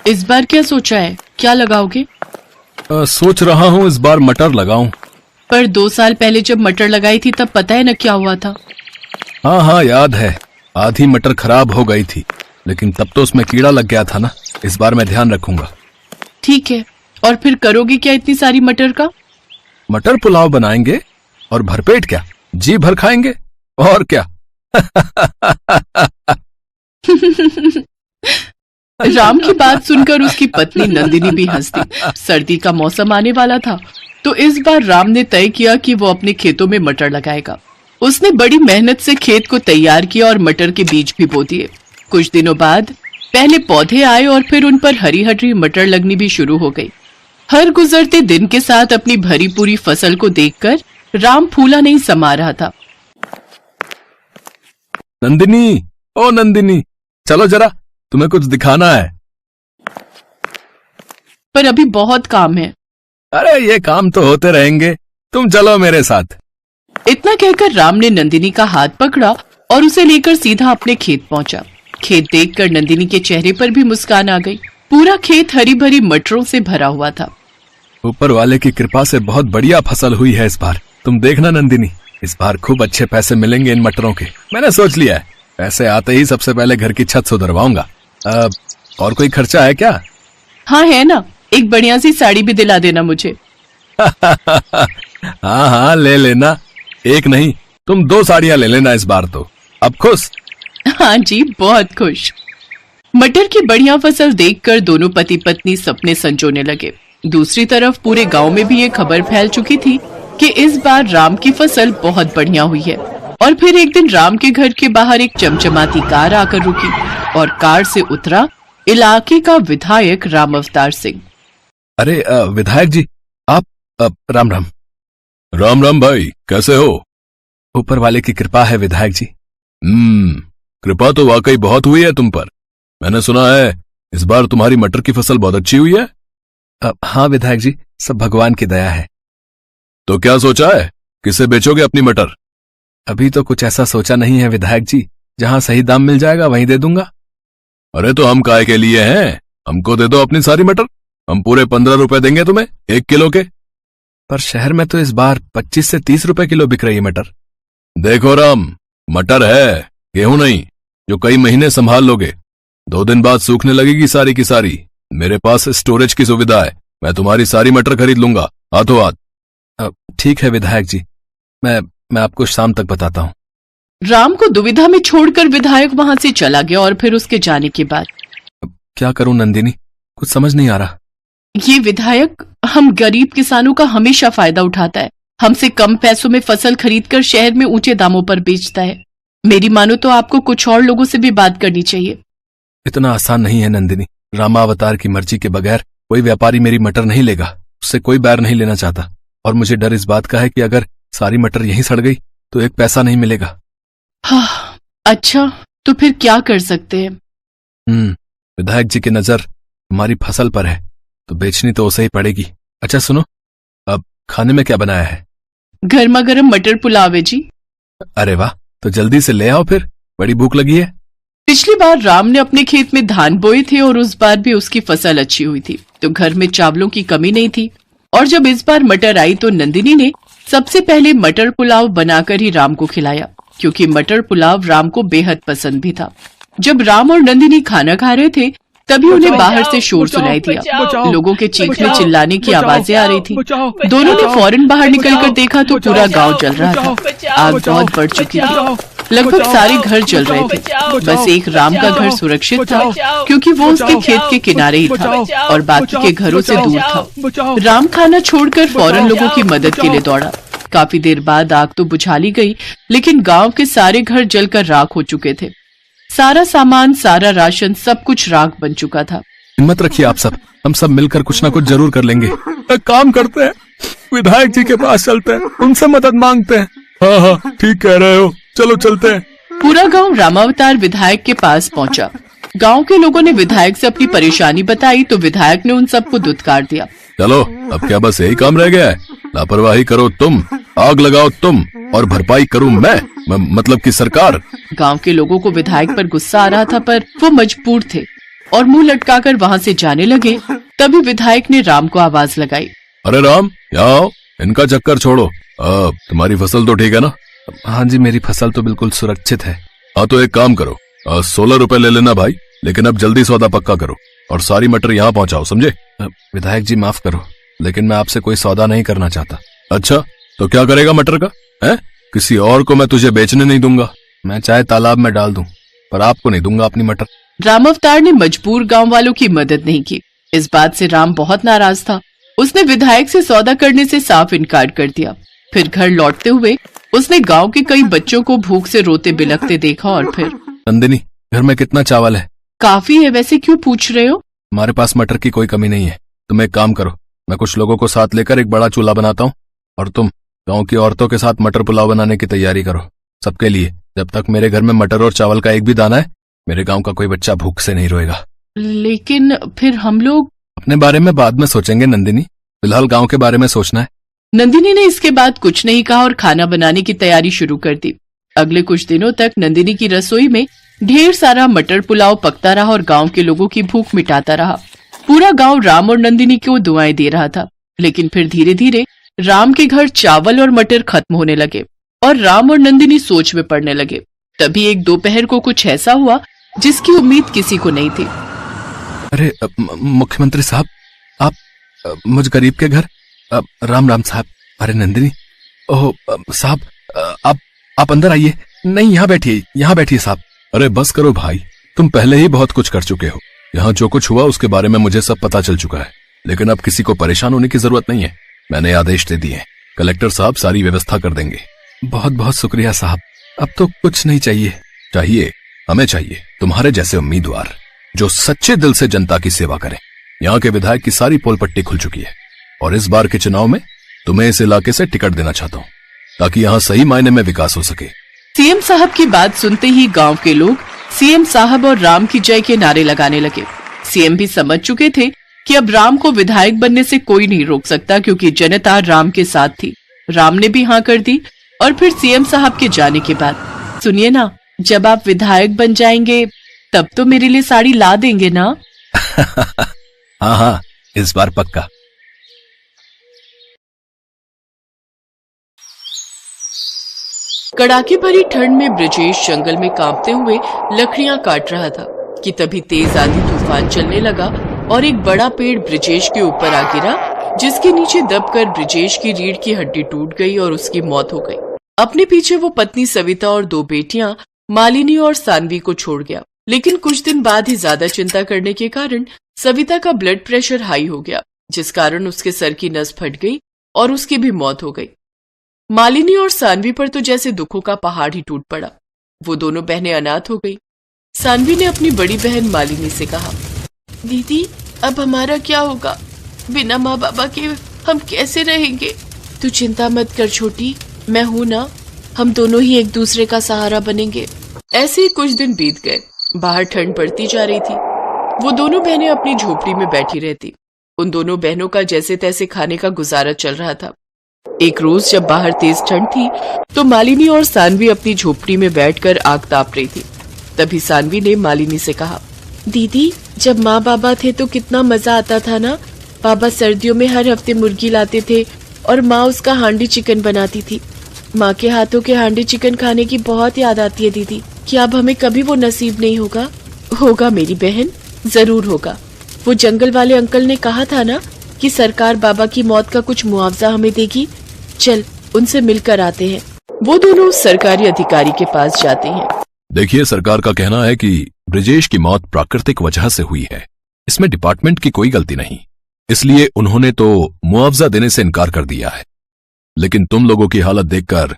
इस बार क्या सोचा है, क्या लगाओगे? सोच रहा हूँ इस बार मटर लगाऊं। पर 2 साल पहले जब मटर लगाई थी तब पता है ना क्या हुआ था। हाँ हाँ याद है, आधी मटर खराब हो गई थी, लेकिन तब तो उसमें कीड़ा लग गया था ना। इस बार मैं ध्यान रखूंगा। ठीक है, और फिर करोगे क्या इतनी सारी मटर का? मटर पुलाव बनाएंगे और भरपेट क्या, जी भर खाएंगे और क्या। राम की बात सुनकर उसकी पत्नी नंदिनी भी हंस दी। सर्दी का मौसम आने वाला था, तो इस बार राम ने तय किया कि वो अपने खेतों में मटर लगाएगा। उसने बड़ी मेहनत से खेत को तैयार किया और मटर के बीज भी बो दिए। कुछ दिनों बाद पहले पौधे आए और फिर उन पर हरी हरी मटर लगनी भी शुरू हो गई। हर गुजरते दिन के साथ अपनी भरी पूरी फसल को देखकर राम फूला नहीं समा रहा था। नंदिनी, ओ नंदिनी, चलो जरा, तुम्हें कुछ दिखाना है। पर अभी बहुत काम है। अरे ये काम तो होते रहेंगे, तुम चलो मेरे साथ। इतना कहकर राम ने नंदिनी का हाथ पकड़ा और उसे लेकर सीधा अपने खेत पहुंचा। खेत देखकर नंदिनी के चेहरे पर भी मुस्कान आ गई। पूरा खेत हरी भरी मटरों से भरा हुआ था। ऊपर वाले की कृपा से बहुत बढ़िया फसल हुई है इस बार। तुम देखना नंदिनी, इस बार खूब अच्छे पैसे मिलेंगे इन मटरों के। मैंने सोच लिया है, पैसे आते ही सबसे पहले घर की छत सुधरवाऊंगा। और कोई खर्चा है क्या? हाँ है ना, एक बढ़िया सी साड़ी भी दिला देना मुझे। हाँ हाँ ले लेना, एक नहीं तुम 2 साड़ियां ले लेना इस बार तो। अब खुश? हाँ जी, बहुत खुश। मटर की बढ़िया फसल देखकर दोनों पति पत्नी सपने संजोने लगे। दूसरी तरफ पूरे गांव में भी ये खबर फैल चुकी थी कि इस बार राम की फसल बहुत बढ़िया हुई है। और फिर एक दिन राम के घर के बाहर एक चमचमाती कार आकर रुकी और कार से उतरा इलाके का विधायक राम अवतार सिंह। अरे विधायक जी, आप राम राम। राम राम भाई, कैसे हो? ऊपर वाले की कृपा है विधायक जी। कृपा तो वाकई बहुत हुई है तुम पर। मैंने सुना है इस बार तुम्हारी मटर की फसल बहुत अच्छी हुई है। हाँ विधायक जी, सब भगवान की दया है। तो क्या सोचा है, किसे बेचोगे अपनी मटर? अभी तो कुछ ऐसा सोचा नहीं है विधायक जी, जहां सही दाम मिल जाएगा वहीं दे दूंगा। अरे तो हम काहे के लिए हैं, हमको दे दो अपनी सारी मटर, हम पूरे 15 रुपए देंगे तुम्हें 1 किलो के। पर शहर में तो इस बार 25 से 30 रुपए किलो बिक रही है मटर। देखो राम, मटर है, गेहूं नहीं, जो कई महीने संभाल लोगे। 2 दिन बाद सूखने लगेगी सारी की सारी। मेरे पास स्टोरेज की सुविधा है, मैं तुम्हारी सारी मटर खरीद लूंगा हाथों हाथ। ठीक है विधायक जी, मैं आपको शाम तक बताता हूँ। राम को दुविधा में छोड़कर विधायक वहां से चला गया और फिर उसके जाने के बाद क्या करूं नंदिनी, कुछ समझ नहीं आ रहा। ये विधायक हम गरीब किसानों का हमेशा फायदा उठाता है। हमसे कम पैसों में फसल खरीदकर शहर में ऊंचे दामों पर बेचता है। मेरी मानो तो आपको कुछ और लोगों से भी बात करनी चाहिए। इतना आसान नहीं है नंदिनी, रामावतार की मर्जी के बगैर कोई व्यापारी मेरी मटर नहीं लेगा। उससे कोई बैर नहीं लेना चाहता, और मुझे डर इस बात का है कि अगर सारी मटर यहीं सड़ गई तो 1 पैसा नहीं मिलेगा। हाँ, अच्छा तो फिर क्या कर सकते हैं? विधायक जी की नजर हमारी फसल पर है, तो बेचनी तो उसे ही पड़ेगी। अच्छा सुनो, अब खाने में क्या बनाया है? गर्मा गर्म मटर पुलाव है जी। अरे वाह, तो जल्दी से ले आओ फिर, बड़ी भूख लगी है। पिछली बार राम ने अपने खेत में धान बोए थे और उस बार भी उसकी फसल अच्छी हुई थी, तो घर में चावलों की कमी नहीं थी। और जब इस बार मटर आई तो नंदिनी ने सबसे पहले मटर पुलाव बनाकर ही राम को खिलाया, क्योंकि मटर पुलाव राम को बेहद पसंद भी था। जब राम और नंदिनी खाना खा रहे थे तभी उन्हें बाहर से शोर सुनाई दिया। लोगों के चीखने चिल्लाने की आवाजें आ रही थी। दोनों ने फौरन बाहर निकलकर देखा तो पूरा गांव जल रहा था। आग बहुत बढ़ चुकी थी, लगभग सारे घर जल रहे थे। बस एक राम का घर सुरक्षित था, क्योंकि वो उसके खेत के किनारे ही था और बाकी के घरों से दूर था। राम खाना छोड़कर फौरन लोगों की मदद के लिए दौड़ा। काफी देर बाद आग तो बुझा ली गई, लेकिन गांव के सारे घर जलकर राख हो चुके थे। सारा सामान, सारा राशन, सब कुछ राख बन चुका था। हिम्मत रखिए आप सब, हम सब मिलकर कुछ ना कुछ जरूर कर लेंगे। एक काम करते हैं, विधायक जी के पास चलते हैं, उनसे मदद मांगते हैं। हाँ हाँ ठीक कह रहे हो, चलो चलते हैं। पूरा गांव रामावतार विधायक के पास पहुंचा। गांव के लोगों ने विधायक से अपनी परेशानी बताई तो विधायक ने उन सबको दुत्कार दिया। चलो अब क्या बस यही काम रह गया है? लापरवाही करो तुम, आग लगाओ तुम, और भरपाई करूं मैं, मतलब कि सरकार। गांव के लोगों को विधायक पर गुस्सा आ रहा था, पर वो मजबूर थे। और मुंह लटकाकर वहां से जाने लगे। तभी विधायक ने राम को आवाज लगाई। अरे राम, यहाँ आओ, इनका चक्कर छोड़ो। तुम्हारी फसल तो ठीक है ना? हाँ जी, मेरी फसल तो बिल्कुल सुरक्षित है। हाँ तो एक काम करो, 16 रुपए ले लेना भाई, लेकिन अब जल्दी सौदा पक्का करो और सारी मटर यहाँ पहुँचाओ, समझे? विधायक जी माफ करो, लेकिन मैं आपसे कोई सौदा नहीं करना चाहता। अच्छा, तो क्या करेगा मटर का? है किसी और को मैं तुझे बेचने नहीं दूंगा। मैं चाहे तालाब में डाल दूं, पर आपको नहीं दूंगा अपनी मटर। राम अवतार ने मजबूर गांव वालों की मदद नहीं की। इस बात से राम बहुत नाराज था। उसने विधायक से सौदा करने से साफ इनकार कर दिया। फिर घर लौटते हुए उसने गांव के कई बच्चों को भूख से रोते बिलखते देखा और फिर, नंदिनी, घर में कितना चावल है? काफी है, वैसे क्यों पूछ रहे हो? हमारे पास मटर की कोई कमी नहीं है। तुम एक काम करो, मैं कुछ लोगों को साथ लेकर एक बड़ा चूल्हा बनाता हूँ और तुम गांव की औरतों के साथ मटर पुलाव बनाने की तैयारी करो, सबके लिए। जब तक मेरे घर में मटर और चावल का एक भी दाना है, मेरे गांव का कोई बच्चा भूख से नहीं रोएगा। लेकिन फिर हम लोग? अपने बारे में बाद में सोचेंगे नंदिनी, फिलहाल गांव के बारे में सोचना है। नंदिनी ने इसके बाद कुछ नहीं कहा और खाना बनाने की तैयारी शुरू कर दी। अगले कुछ दिनों तक नंदिनी की रसोई में ढेर सारा मटर पुलाव पकता रहा और गांव के लोगों की भूख मिटाता रहा। पूरा गांव राम और नंदिनी को दुआएं दे रहा था। लेकिन फिर धीरे धीरे राम के घर चावल और मटर खत्म होने लगे और राम और नंदिनी सोच में पड़ने लगे। तभी एक दोपहर को कुछ ऐसा हुआ जिसकी उम्मीद किसी को नहीं थी। अरे मुख्यमंत्री साहब, आप मुझ गरीब के घर। राम राम साहब। अरे नंदिनी, ओह साहब, आप अंदर आइए। नहीं, यहाँ बैठिए साहब। अरे बस करो भाई, तुम पहले ही बहुत कुछ कर चुके हो। यहाँ जो कुछ हुआ उसके बारे में मुझे सब पता चल चुका है, लेकिन अब किसी को परेशान होने की जरूरत नहीं है। मैंने आदेश दे दिए, कलेक्टर साहब सारी व्यवस्था कर देंगे। बहुत बहुत शुक्रिया साहब, अब तो कुछ नहीं चाहिए। हमें चाहिए तुम्हारे जैसे उम्मीदवार जो सच्चे दिल से जनता की सेवा करें। यहाँ के विधायक की सारी पोल पट्टी खुल चुकी है और इस बार के चुनाव में तुम्हें इस इलाके से टिकट देना चाहता हूँ, ताकि यहाँ सही मायने में विकास हो सके। सीएम साहब की बात सुनते ही गांव के लोग सीएम साहब और राम की जय के नारे लगाने लगे। सीएम भी समझ चुके थे कि अब राम को विधायक बनने से कोई नहीं रोक सकता, क्योंकि जनता राम के साथ थी। राम ने भी हाँ कर दी और फिर सीएम साहब के जाने के बाद, सुनिए ना, जब आप विधायक बन जाएंगे तब तो मेरे लिए साड़ी ला देंगे ना? हाँ, इस बार पक्का। कड़ाके भरी ठंड में ब्रजेश जंगल में कांपते हुए लकड़ियां काट रहा था कि तभी तेज आंधी तूफान चलने लगा और एक बड़ा पेड़ ब्रजेश के ऊपर आ गिरा, जिसके नीचे दबकर ब्रजेश की रीढ़ की हड्डी टूट गई और उसकी मौत हो गई। अपने पीछे वो पत्नी सविता और 2 बेटियां मालिनी और सानवी को छोड़ गया। लेकिन कुछ दिन बाद ही ज्यादा चिंता करने के कारण सविता का ब्लड प्रेशर हाई हो गया, जिस कारण उसके सर की नस फट गई और उसकी भी मौत हो गई। मालिनी और सानवी पर तो जैसे दुखों का पहाड़ ही टूट पड़ा। वो दोनों बहनें अनाथ हो गई। सानवी ने अपनी बड़ी बहन मालिनी से कहा, दीदी अब हमारा क्या होगा? बिना माँ बाबा के हम कैसे रहेंगे? तू चिंता मत कर छोटी, मैं हूं ना, हम दोनों ही एक दूसरे का सहारा बनेंगे। ऐसे ही कुछ दिन बीत गए। बाहर ठंड पड़ती जा रही थी। वो दोनों बहनें अपनी झोपड़ी में बैठी रहती। उन दोनों बहनों का जैसे तैसे खाने का गुजारा चल रहा था। एक रोज जब बाहर तेज ठंड थी तो मालिनी और सानवी अपनी झोपड़ी में बैठकर आग ताप रही थी। तभी सानवी ने मालिनी से कहा, दीदी जब माँ बाबा थे तो कितना मजा आता था ना। पापा सर्दियों में हर हफ्ते मुर्गी लाते थे और माँ उसका हांडी चिकन बनाती थी। माँ के हाथों के हांडी चिकन खाने की बहुत याद आती है दीदी। क्या अब हमें कभी वो नसीब नहीं होगा? होगा मेरी बहन, जरूर होगा। वो जंगल वाले अंकल ने कहा था ना कि सरकार बाबा की मौत का कुछ मुआवजा हमें देगी। चल उनसे मिलकर आते हैं। वो दोनों सरकारी अधिकारी के पास जाते हैं। देखिए, सरकार का कहना है कि ब्रजेश की मौत प्राकृतिक वजह से हुई है, इसमें डिपार्टमेंट की कोई गलती नहीं, इसलिए उन्होंने तो मुआवजा देने से इनकार कर दिया है। लेकिन तुम लोगों की हालत देखकर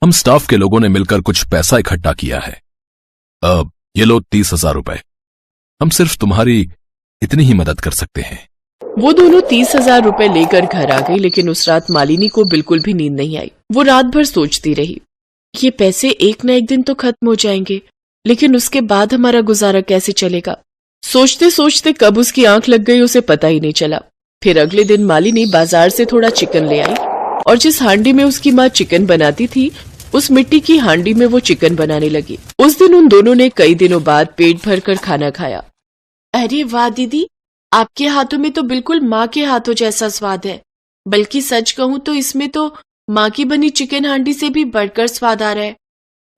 हम स्टाफ के लोगों ने मिलकर कुछ पैसा इकट्ठा किया है। अब ये लो 30,000 रुपए। हम सिर्फ तुम्हारी इतनी ही मदद कर सकते हैं। वो दोनों 30,000 रुपए लेकर घर आ गई। लेकिन उस रात मालिनी को बिल्कुल भी नींद नहीं आई। वो रात भर सोचती रही, ये पैसे एक न एक दिन तो खत्म हो जाएंगे, लेकिन उसके बाद हमारा गुजारा कैसे चलेगा? सोचते सोचते कब उसकी आंख लग गई उसे पता ही नहीं चला। फिर अगले दिन मालिनी बाजार से थोड़ा चिकन ले आई और जिस हांडी में उसकी माँ चिकन बनाती थी उस मिट्टी की हांडी में वो चिकन बनाने लगी। उस दिन उन दोनों ने कई दिनों बाद पेट भर कर खाना खाया। अरे वाह दीदी, आपके हाथों में तो बिल्कुल माँ के हाथों जैसा स्वाद है। बल्कि सच कहूँ तो इसमें तो माँ की बनी चिकन हांडी से भी बढ़कर स्वाद आ रहा है।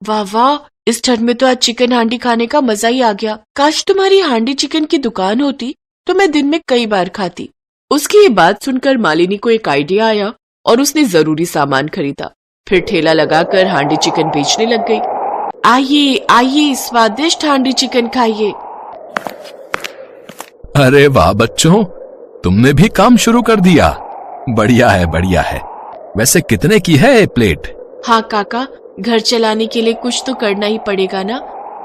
वाह वाह, इस ठंड में तो आज चिकन हांडी खाने का मजा ही आ गया। काश तुम्हारी हांडी चिकन की दुकान होती तो मैं दिन में कई बार खाती। उसकी ये बात सुनकर मालिनी को एक आइडिया आया और उसने जरूरी सामान खरीदा। फिर ठेला लगाकर हांडी चिकन बेचने लग गई। आइए आइए, स्वादिष्ट हांडी चिकन खाइए। अरे वाह बच्चों, तुमने भी काम शुरू कर दिया। बढ़िया है, बढ़िया है। वैसे कितने की है ये प्लेट? हाँ काका, घर चलाने के लिए कुछ तो करना ही पड़ेगा ना।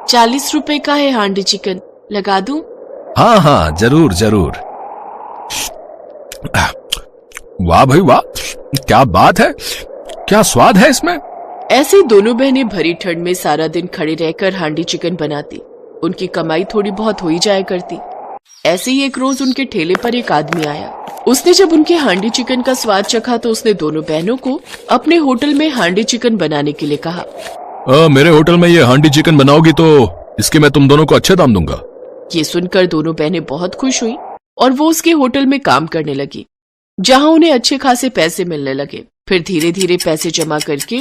40 रुपए का है हांडी चिकन, लगा दूं? हाँ हाँ, जरूर जरूर। वाह भाई वाह, क्या बात है, क्या स्वाद है इसमें। ऐसे दोनों बहनें भरी ठंड में सारा दिन खड़े रहकर हांडी चिकन बनाती। उनकी कमाई थोड़ी बहुत हो ही जाया करती। ऐसे ही एक रोज उनके ठेले पर एक आदमी आया। उसने जब उनके हांडी चिकन का स्वाद चखा तो उसने दोनों बहनों को अपने होटल में हांडी चिकन बनाने के लिए कहा। मेरे होटल में ये हांडी चिकन बनाओगी तो इसके मैं तुम दोनों को अच्छे दाम दूंगा। ये सुनकर दोनों बहनें बहुत खुश हुई और वो उसके होटल में काम करने लगी, जहां उन्हें अच्छे खासे पैसे मिलने लगे। फिर धीरे धीरे पैसे जमा करके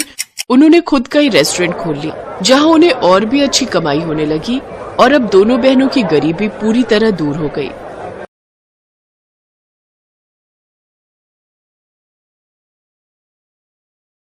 उन्होंने खुद का ही रेस्टोरेंट खोल लिया, जहां उन्हें और भी अच्छी कमाई होने लगी और अब दोनों बहनों की गरीबी पूरी तरह दूर हो गई।